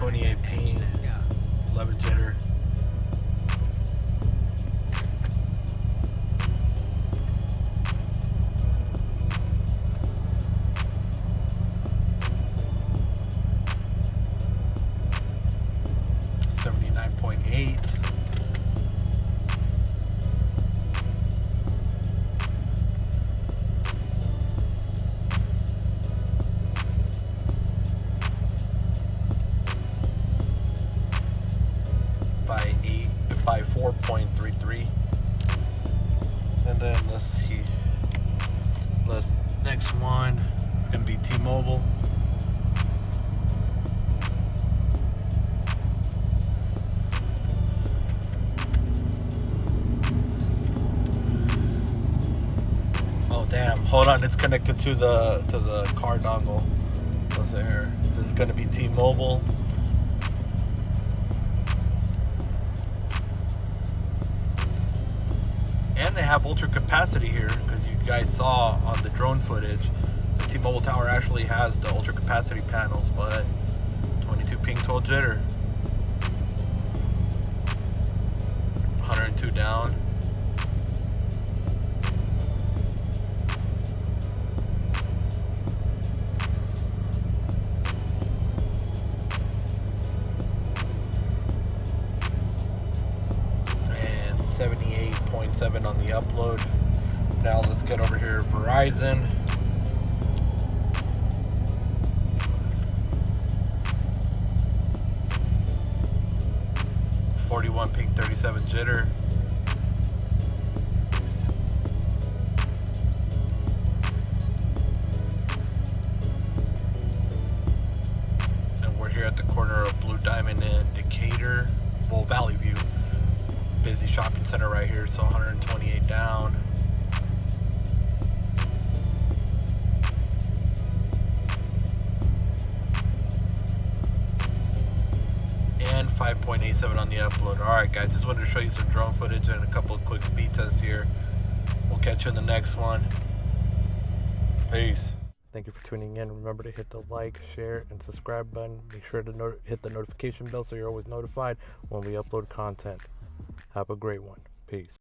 128 ping, 11 jitter. By 4.33. And then let's see. Next one. It's gonna be T-Mobile. Oh damn! Hold on, it's connected to the car dongle. What's it here? This is gonna be T-Mobile. And they have ultra capacity here, because you guys saw on the drone footage, the T-Mobile tower actually has the ultra capacity panels, but 22 ping, 12 jitter, 102 down. And 78.7 on the upload. Now let's get over here, Verizon. .41 ping, 37 jitter. And we're here at the corner of Blue Diamond and Decatur, well, Valley View. Busy shopping center right here, so 128 down. And 5.87 on the upload. Alright guys, just wanted to show you some drone footage and a couple of quick speed tests here. We'll catch you in the next one. Peace. Thank you for tuning in. Remember to hit the like, share, and subscribe button. Make sure to hit the notification bell so you're always notified when we upload content. Have a great one. Peace.